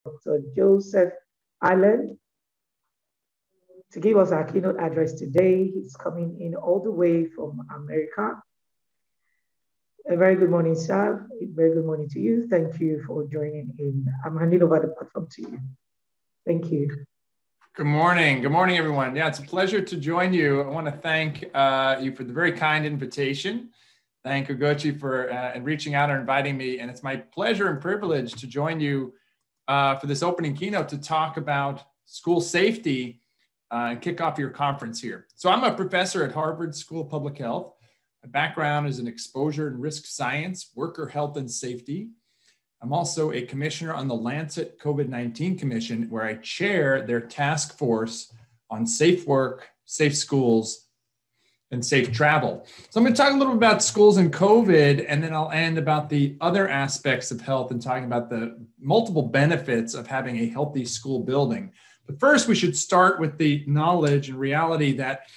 Dr. Joseph Allen to give us our keynote address today. He's coming in all the way from America. A very good morning, sir. A very good morning to you. Thank you for joining in. I'm handing over the platform to you. Thank you. Good morning. Good morning, everyone. Yeah, it's a pleasure to join you. I want to thank you for the very kind invitation. Thank Ugochi for reaching out and inviting me. And it's my pleasure and privilege to join you for this opening keynote to talk about school safety and kick off your conference here. So I'm a professor at Harvard School of Public Health. My background is in exposure and risk science, worker health and safety. I'm also a commissioner on the Lancet COVID-19 Commission, where I chair their task force on safe work, safe schools, and safe travel. So I'm going to talk a little bit about schools and COVID, and then I'll end about the other aspects of health and talking about the multiple benefits of having a healthy school building. But first, we should start with the knowledge and reality that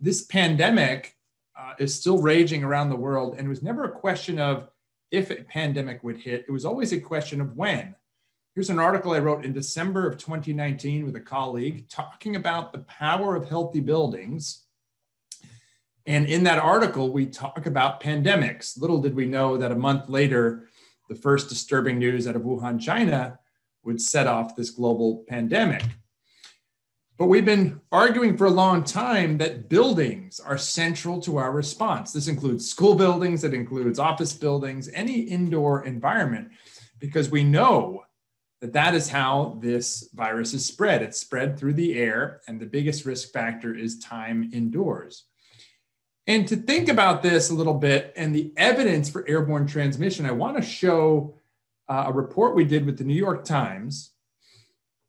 this pandemic is still raging around the world, and it was never a question of if a pandemic would hit. It was always a question of when. Here's an article I wrote in December of 2019 with a colleague talking about the power of healthy buildings. And in that article, we talk about pandemics. Little did we know that a month later, the first disturbing news out of Wuhan, China, would set off this global pandemic. But we've been arguing for a long time that buildings are central to our response. This includes school buildings, it includes office buildings, any indoor environment, because we know that that is how this virus is spread. It's spread through the air, and the biggest risk factor is time indoors. And to think about this a little bit and the evidence for airborne transmission, I want to show a report we did with the New York Times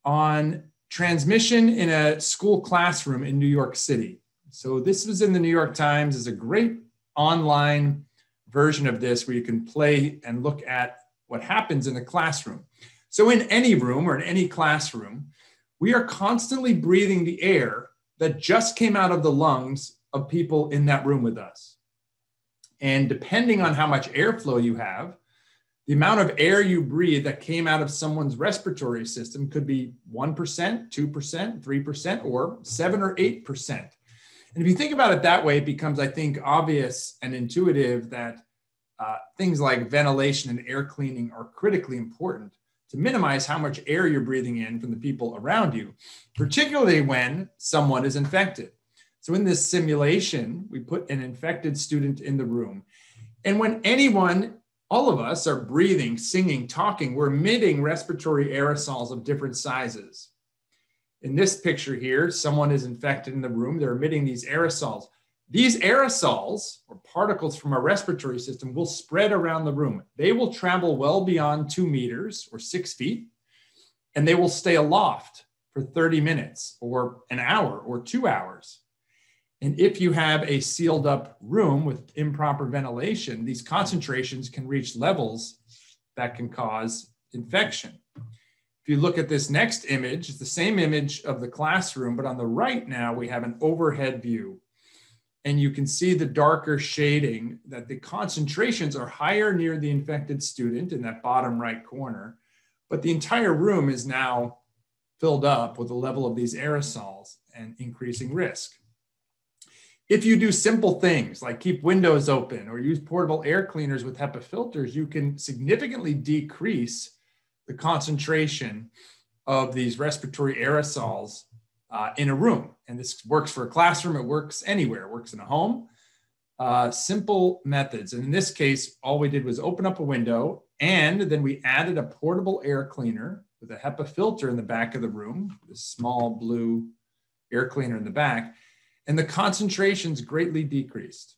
on transmission in a school classroom in New York City. So this was in the New York Times. There's a great online version of this where you can play and look at what happens in a classroom. So in any room or in any classroom, we are constantly breathing the air that just came out of the lungs of people in that room with us. And depending on how much airflow you have, the amount of air you breathe that came out of someone's respiratory system could be 1%, 2%, 3%, or 7 or 8%. And if you think about it that way, it becomes, I think, obvious and intuitive that things like ventilation and air cleaning are critically important to minimize how much air you're breathing in from the people around you, particularly when someone is infected. So in this simulation, we put an infected student in the room. And when all of us are breathing, singing, talking, we're emitting respiratory aerosols of different sizes. In this picture here, someone is infected in the room. They're emitting these aerosols. These aerosols, or particles from our respiratory system, will spread around the room. They will travel well beyond 2 meters or 6 feet, and they will stay aloft for 30 minutes or an hour or 2 hours. And if you have a sealed up room with improper ventilation, these concentrations can reach levels that can cause infection. If you look at this next image, it's the same image of the classroom, but on the right now we have an overhead view. And you can see the darker shading that the concentrations are higher near the infected student in that bottom right corner, but the entire room is now filled up with a level of these aerosols and increasing risk. If you do simple things like keep windows open or use portable air cleaners with HEPA filters, you can significantly decrease the concentration of these respiratory aerosols in a room. And this works for a classroom, it works anywhere, it works in a home. Simple methods. And in this case, all we did was open up a window, and then we added a portable air cleaner with a HEPA filter in the back of the room, this small blue air cleaner in the back. And the concentrations greatly decreased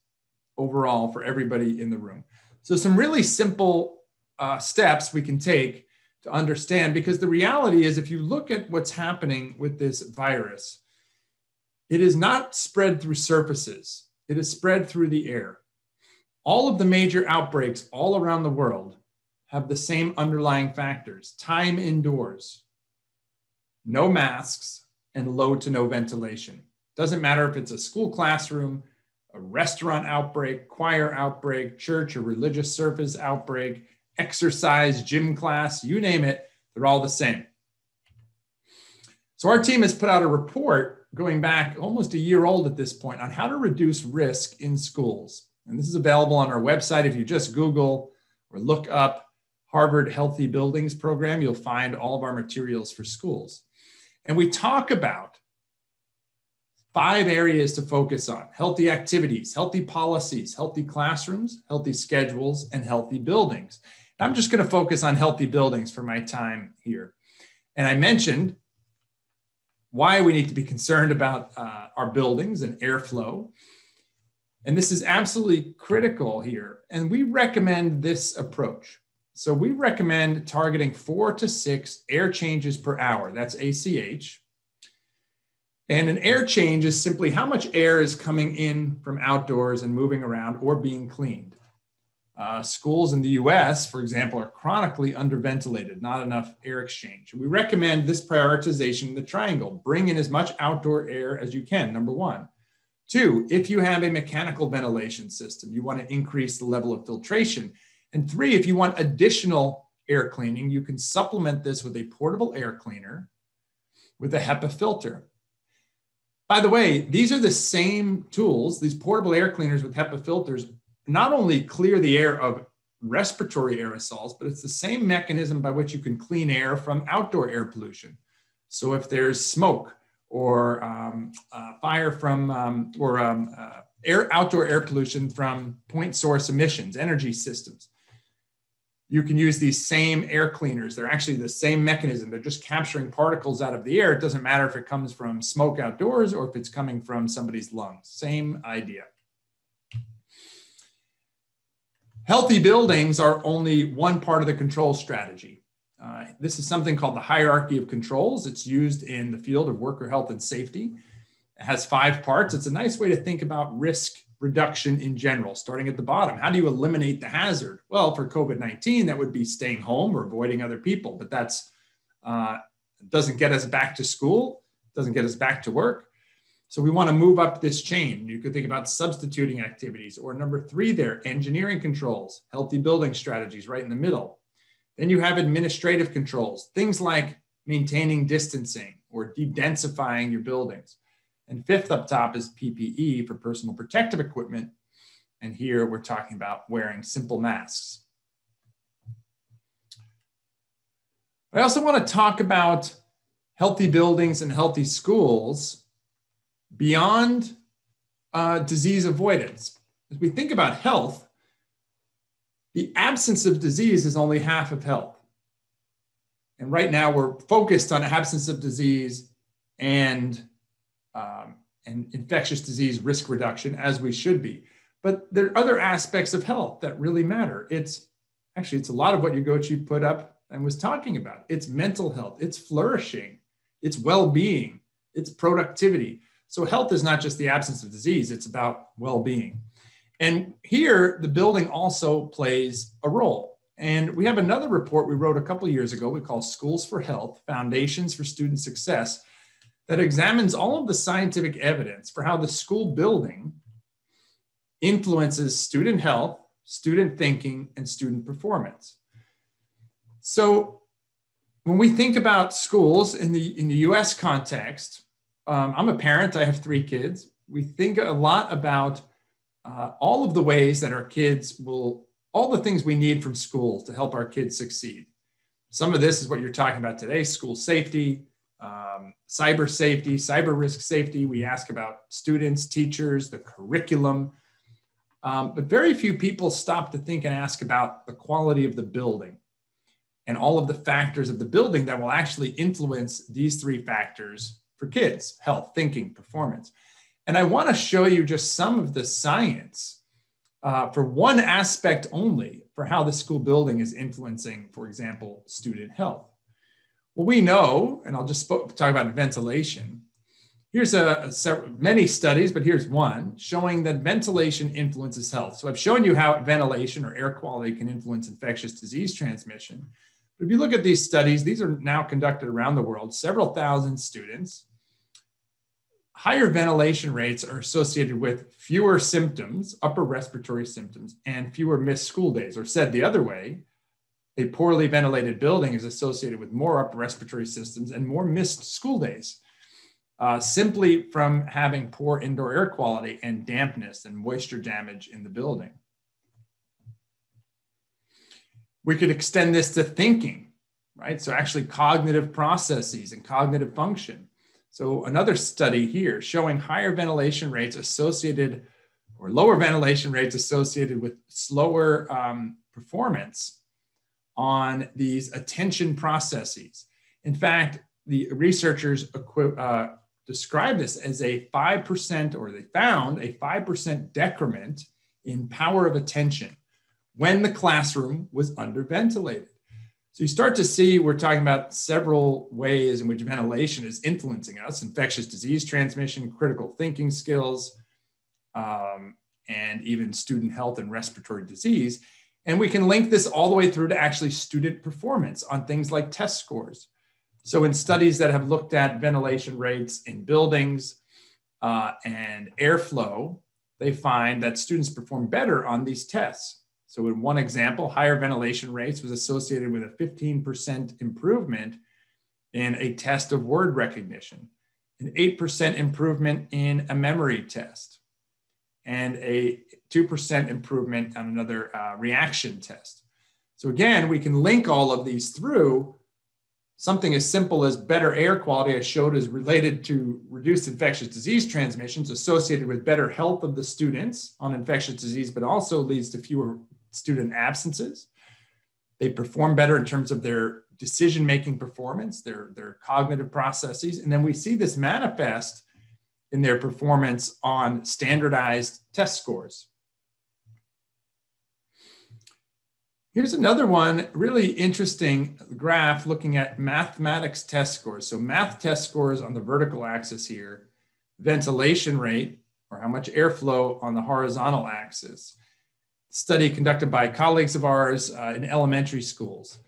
overall for everybody in the room. So some really simple steps we can take to understand, because the reality is if you look at what's happening with this virus, it is not spread through surfaces. It is spread through the air. All of the major outbreaks all around the world have the same underlying factors: time indoors, no masks, and low to no ventilation. Doesn't matter if it's a school classroom, a restaurant outbreak, choir outbreak, church or religious service outbreak, exercise, gym class, you name it, the They're all the same. So our team has put out a report going back almost a year old at this point on how to reduce risk in schools. And this is available on our website. If you just Google or look up Harvard Healthy Buildings Program, you'll find all of our materials for schools. And we talk about 5 areas to focus on: healthy activities, healthy policies, healthy classrooms, healthy schedules, and healthy buildings. I'm just going to focus on healthy buildings for my time here. And I mentioned why we need to be concerned about our buildings and airflow. And this is absolutely critical here. And we recommend this approach. So we recommend targeting 4 to 6 air changes per hour. That's ACH. And an air change is simply how much air is coming in from outdoors and moving around or being cleaned. Schools in the US, for example, are chronically underventilated, not enough air exchange. We recommend this prioritization in the triangle. Bring in as much outdoor air as you can, number 1. 2, if you have a mechanical ventilation system, you want to increase the level of filtration. And 3, if you want additional air cleaning, you can supplement this with a portable air cleaner with a HEPA filter. By the way, these are the same tools, these portable air cleaners with HEPA filters, not only clear the air of respiratory aerosols, but it's the same mechanism by which you can clean air from outdoor air pollution. So if there's smoke or fire from, outdoor air pollution from point source emissions, energy systems, you can use these same air cleaners. They're actually the same mechanism. They're just capturing particles out of the air. It doesn't matter if it comes from smoke outdoors or if it's coming from somebody's lungs. Same idea. Healthy buildings are only one part of the control strategy. This is something called the hierarchy of controls. It's used in the field of worker health and safety. It has 5 parts. It's a nice way to think about risk reduction in general, starting at the bottom. How do you eliminate the hazard? Well, for COVID-19, that would be staying home or avoiding other people, but that's doesn't get us back to school, doesn't get us back to work. So we want to move up this chain. You could think about substituting activities, or number 3 there, engineering controls, healthy building strategies right in the middle. Then you have administrative controls, things like maintaining distancing or de-densifying your buildings. And 5th up top is PPE for personal protective equipment. And here we're talking about wearing simple masks. I also want to talk about healthy buildings and healthy schools beyond disease avoidance. As we think about health, the absence of disease is only half of health. And right now we're focused on absence of disease and infectious disease risk reduction, as we should be. But there are other aspects of health that really matter. It's a lot of what Yugochi put up and was talking about. It's mental health, it's flourishing, it's well-being, it's productivity. So health is not just the absence of disease, it's about well-being. And here, the building also plays a role. And we have another report we wrote a couple of years ago we call Schools for Health, Foundations for Student Success, that examines all of the scientific evidence for how the school building influences student health, student thinking, and student performance. So when we think about schools in the US context, I'm a parent, I have 3 kids. We think a lot about all of the ways that our kids all the things we need from schools to help our kids succeed. Some of this is what you're talking about today, school safety, cyber safety, cyber risk safety. We ask about students, teachers, the curriculum, but very few people stop to think and ask about the quality of the building and all of the factors of the building that will actually influence these 3 factors for kids: health, thinking, performance. And I want to show you just some of the science for one aspect only for how the school building is influencing, for example, student health. Well, we know, and I'll just talk about ventilation. Here's many studies, but here's one showing that ventilation influences health. So I've shown you how ventilation or air quality can influence infectious disease transmission. But if you look at these studies, these are now conducted around the world, several thousand students. Higher ventilation rates are associated with fewer symptoms, upper respiratory symptoms, and fewer missed school days, or said the other way, a poorly ventilated building is associated with more upper respiratory systems and more missed school days, simply from having poor indoor air quality and dampness and moisture damage in the building. We could extend this to thinking, right? So actually cognitive processes and cognitive function. So another study here showing higher ventilation rates associated or lower ventilation rates associated with slower performance on these attention processes. In fact, the researchers describe this as a 5%, or they found a 5% decrement in power of attention when the classroom was underventilated. So you start to see, we're talking about several ways in which ventilation is influencing us: infectious disease transmission, critical thinking skills, and even student health and respiratory disease. And we can link this all the way through to actually student performance on things like test scores. So in studies that have looked at ventilation rates in buildings and airflow, they find that students perform better on these tests. So in one example, higher ventilation rates was associated with a 15% improvement in a test of word recognition, an 8% improvement in a memory test, and a 2% improvement on another reaction test. So again, we can link all of these through something as simple as better air quality, I showed, is related to reduced infectious disease transmissions associated with better health of the students on infectious disease, but also leads to fewer student absences. They perform better in terms of their decision-making performance, their cognitive processes. And then we see this manifest in their performance on standardized test scores. Here's another one, really interesting graph looking at mathematics test scores. So math test scores on the vertical axis here, ventilation rate, or how much airflow on the horizontal axis. Study conducted by colleagues of ours in elementary schools.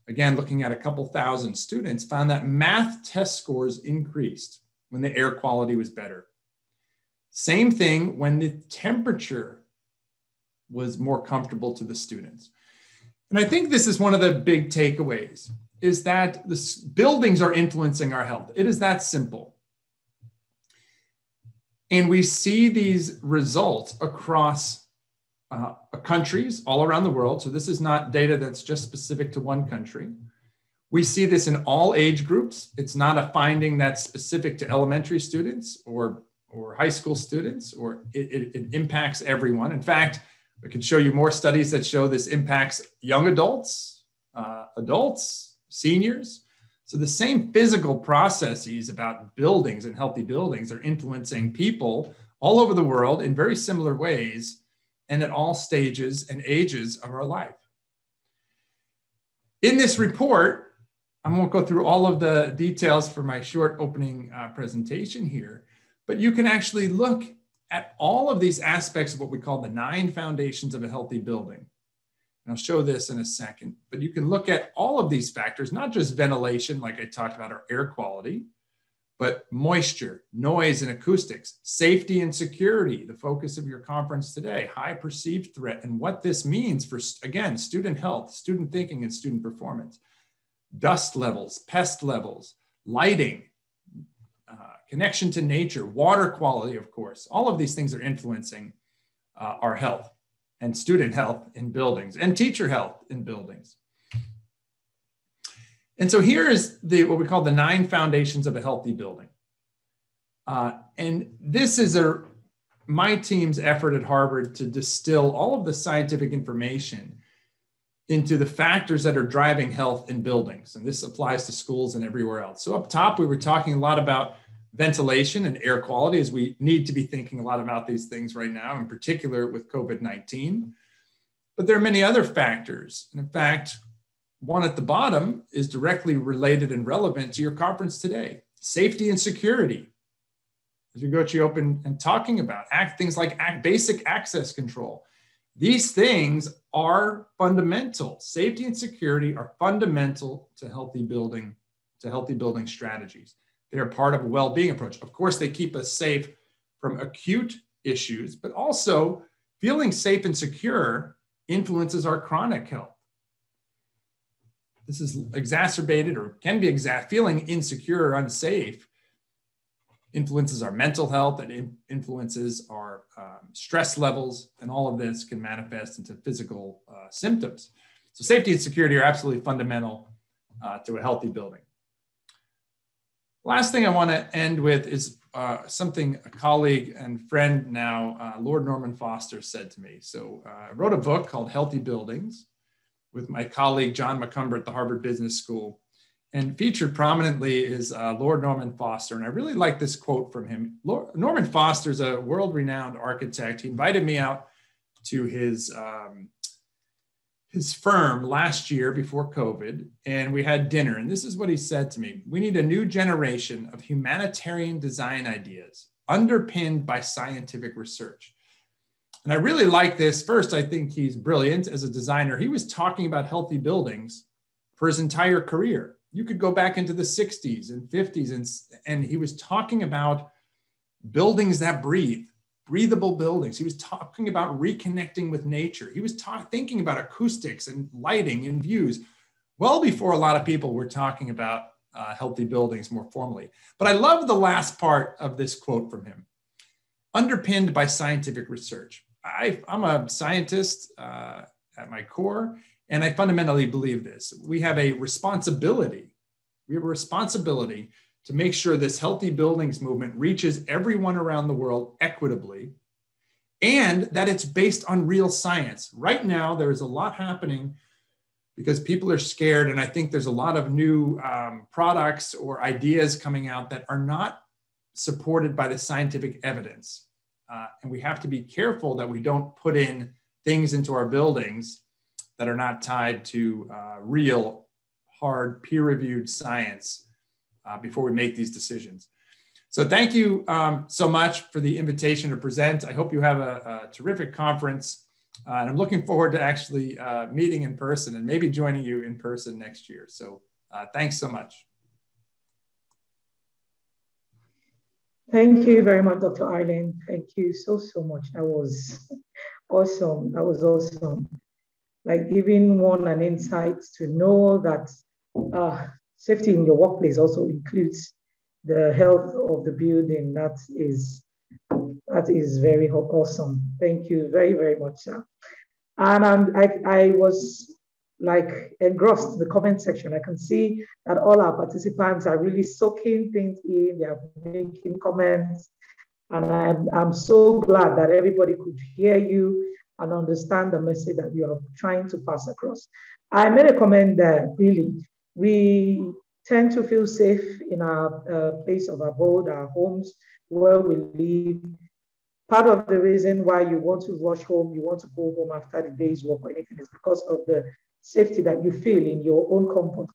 Again, looking at a couple thousand students, found that math test scores increased when the air quality was better. Same thing when the temperature was more comfortable to the students. And I think this is one of the big takeaways, is that the buildings are influencing our health. It is that simple. And we see these results across countries all around the world. So this is not data that's just specific to one country. We see this in all age groups. It's not a finding that's specific to elementary students or high school students, or it impacts everyone. In fact, I can show you more studies that show this impacts young adults, adults, seniors. So the same physical processes about buildings and healthy buildings are influencing people all over the world in very similar ways and at all stages and ages of our life. In this report, I won't go through all of the details for my short opening presentation here, but you can actually look at all of these aspects of what we call the 9 foundations of a healthy building. And I'll show this in a second, but you can look at all of these factors, not just ventilation, like I talked about, or air quality, but moisture, noise and acoustics, safety and security, the focus of your conference today, high perceived threat, and what this means for, again, student health, student thinking, and student performance, dust levels, pest levels, lighting, connection to nature, water quality, of course. All of these things are influencing our health and student health in buildings and teacher health in buildings. And so here is what we call the 9 foundations of a healthy building. And this is my team's effort at Harvard to distill all of the scientific information into the factors that are driving health in buildings. And this applies to schools and everywhere else. So up top, we were talking a lot about ventilation and air quality, as we need to be thinking a lot about these things right now, in particular with COVID-19. But there are many other factors. And in fact, one at the bottom is directly related and relevant to your conference today: safety and security. As we go to open and talking about things like basic access control. These things are fundamental. Safety and security are fundamental to healthy building strategies. They are part of a well-being approach. Of course, they keep us safe from acute issues, but also feeling safe and secure influences our chronic health. this is exacerbated or can be feeling insecure or unsafe influences our mental health, and influences our stress levels, and all of this can manifest into physical symptoms. So safety and security are absolutely fundamental to a healthy building. Last thing I want to end with is something a colleague and friend now, Lord Norman Foster, said to me. So I wrote a book called Healthy Buildings with my colleague John McCumber at the Harvard Business School. And featured prominently is Lord Norman Foster. And I really like this quote from him. Norman Foster is a world-renowned architect. He invited me out to his firm last year before COVID, and we had dinner. And this is what he said to me: "We need a new generation of humanitarian design ideas underpinned by scientific research." And I really like this. First, I think he's brilliant as a designer. He was talking about healthy buildings for his entire career. You could go back into the 60s and 50s, and he was talking about buildings that breathe, breathable buildings. He was talking about reconnecting with nature. He was thinking about acoustics and lighting and views well before a lot of people were talking about healthy buildings more formally. But I love the last part of this quote from him: underpinned by scientific research. I'm a scientist at my core, and I fundamentally believe this. We have a responsibility. We have a responsibility to make sure this healthy buildings movement reaches everyone around the world equitably, and that it's based on real science. Right now, there is a lot happening because people are scared, and I think there's a lot of new products or ideas coming out that are not supported by the scientific evidence. And we have to be careful that we don't put in things into our buildings that are not tied to real, hard, peer-reviewed science before we make these decisions. So thank you so much for the invitation to present. I hope you have a terrific conference. And I'm looking forward to actually meeting in person and maybe joining you in person next year. So thanks so much. Thank you very much, Dr. Arlen. Thank you so much. That was awesome. That was awesome. Like giving one an insight to know that safety in your workplace also includes the health of the building. That is very awesome. Thank you very, very much, sir. And I was like engrossed in the comment section. I can see that all our participants are really soaking things in. They are making comments. And I'm so glad that everybody could hear you and understand the message that you are trying to pass across. I made a comment that really, we tend to feel safe in our place of abode, our homes, where we live. Part of the reason why you want to rush home, you want to go home after the day's work or anything, is because of the safety that you feel in your own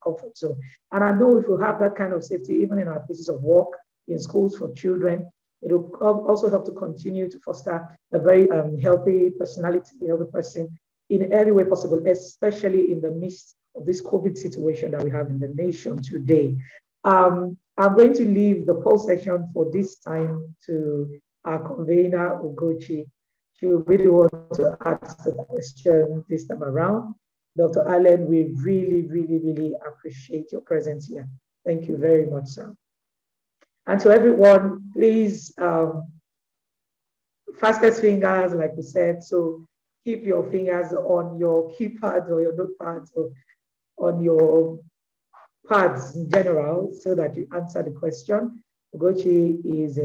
comfort zone. And I know if you have that kind of safety, even in our places of work, in schools for children, it will also help to continue to foster a very healthy personality, healthy person in every way possible, especially in the midst of this COVID situation that we have in the nation today. I'm going to leave the poll section for this time to our convener, Ugochi. She will really want to ask the question this time around. Dr. Allen, we really, really, really appreciate your presence here. Thank you very much, sir. And to everyone, please, fastest fingers, like we said, so keep your fingers on your keypads or your notepads or on your pads in general so that you answer the question. Ugochi is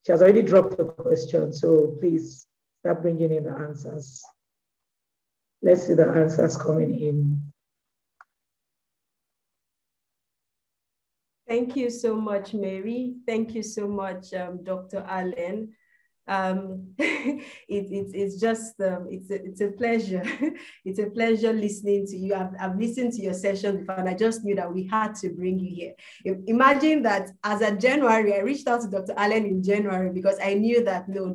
she has already dropped the question, so please start bringing in the answers. Let's see the answers coming in. Thank you so much, Mary. Thank you so much, Dr. Allen. It's a pleasure. It's a pleasure listening to you. I've listened to your session before, and I just knew that we had to bring you here. Imagine that as of January, I reached out to Dr. Allen in January because I knew that no,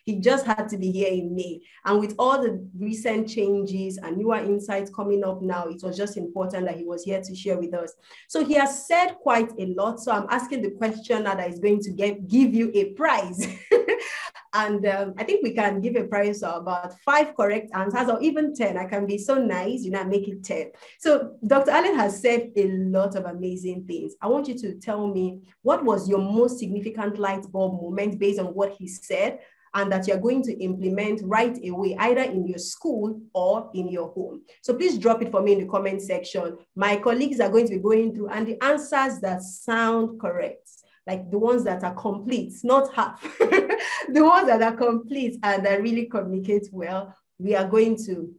he just had to be here in May. And with all the recent changes and newer insights coming up now, it was just important that he was here to share with us. So he has said quite a lot. So I'm asking the question that is going to give you a prize. And I think we can give a prize of about 5 correct answers, or even 10. I can be so nice, make it 10. So Dr. Allen has said a lot of amazing things. I want you to tell me, what was your most significant light bulb moment based on what he said, and that you're going to implement right away, either in your school or in your home. So please drop it for me in the comment section. My colleagues are going to be going through, and the answers that sound correct, like the ones that are complete, not half, the ones that are complete and that really communicate well, we're going to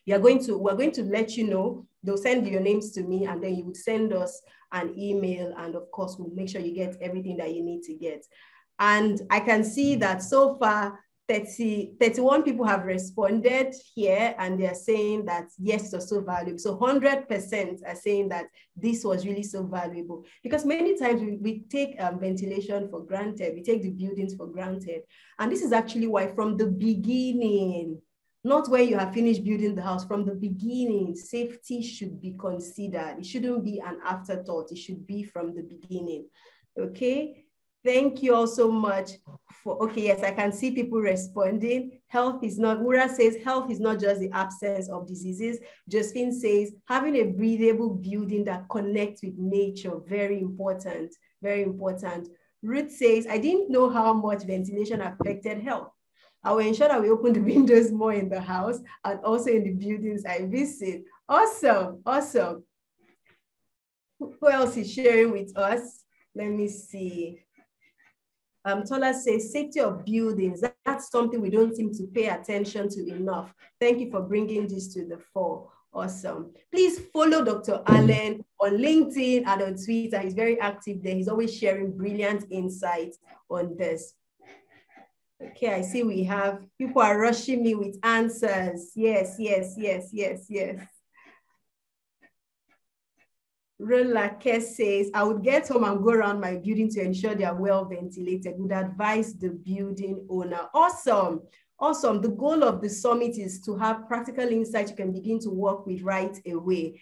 let you know. They'll send your names to me, and then you would send us an email, and of course, we'll make sure you get everything that you need to get. And I can see that so far, 31 people have responded here, and they're saying that yes, it was so valuable. So 100% are saying that this was really so valuable, because many times we take ventilation for granted. We take the buildings for granted. And this is actually why from the beginning, not when you have finished building the house, from the beginning, safety should be considered. It shouldn't be an afterthought. It should be from the beginning, okay? Thank you all so much for, okay, yes, I can see people responding. Health is not, Ura says, health is not just the absence of diseases. Josephine says, having a breathable building that connects with nature, very important, very important. Ruth says, I didn't know how much ventilation affected health. I will ensure that we open the windows more in the house and also in the buildings I visit. Awesome, awesome. Who else is sharing with us? Let me see. Tola says, safety of buildings, that's something we don't seem to pay attention to enough. Thank you for bringing this to the fore. Awesome. Please follow Dr. Allen on LinkedIn and on Twitter. He's very active there. He's always sharing brilliant insights on this. Okay, I see we have, people are rushing me with answers. Yes, yes, yes, yes, yes. Rolake says, I would get home and go around my building to ensure they are well ventilated. Would advise the building owner. Awesome. Awesome. The goal of the summit is to have practical insights you can begin to work with right away.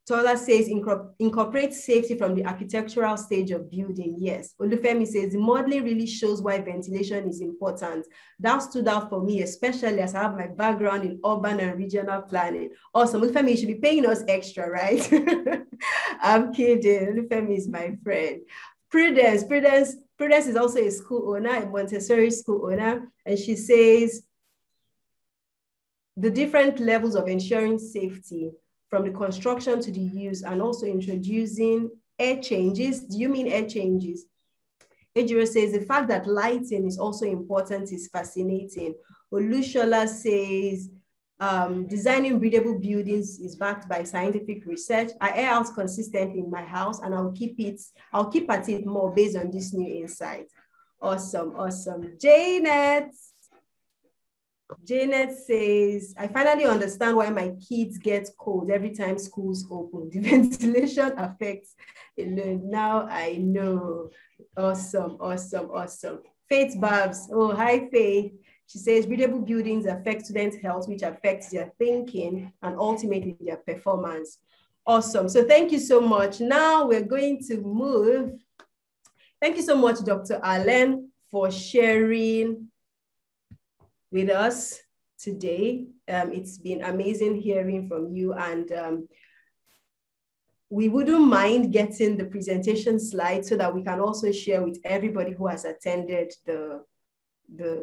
Tola says, incorporate safety from the architectural stage of building. Yes. Olufemi says, the modeling really shows why ventilation is important. That stood out for me, especially as I have my background in urban and regional planning. Awesome. Olufemi, you should be paying us extra, right? I'm kidding. Olufemi is my friend. Prudence is also a school owner, a Montessori school owner. And she says, the different levels of ensuring safety from the construction to the use, and also introducing air changes. Do you mean air changes? Ejiro says, the fact that lighting is also important is fascinating. Olushola says, designing breathable buildings is backed by scientific research. I air out consistently in my house, and I'll keep at it more based on this new insight. Awesome, awesome. Janet says, I finally understand why my kids get cold every time schools open. The ventilation affects alone. Now I know. Awesome, awesome, awesome. Faith Babs. Oh, hi, Faith. She says, breathable buildings affect students' health, which affects their thinking and ultimately their performance. Awesome. So thank you so much. Now we're going to move. Thank you so much, Dr. Allen, for sharing with us today. It's been amazing hearing from you, and we wouldn't mind getting the presentation slides so that we can also share with everybody who has attended the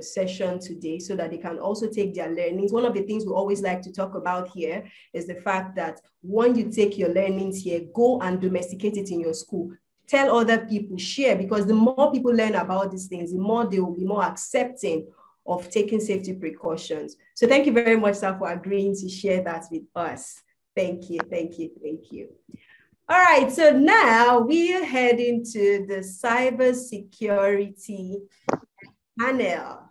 session today, so that they can also take their learnings. One of the things we always like to talk about here is the fact that when you take your learnings here, go and domesticate it in your school. Tell other people, share, because the more people learn about these things, the more they will be more accepting of taking safety precautions. So thank you very much, sir, for agreeing to share that with us. Thank you, thank you, thank you. All right, so now we are heading to the cybersecurity panel.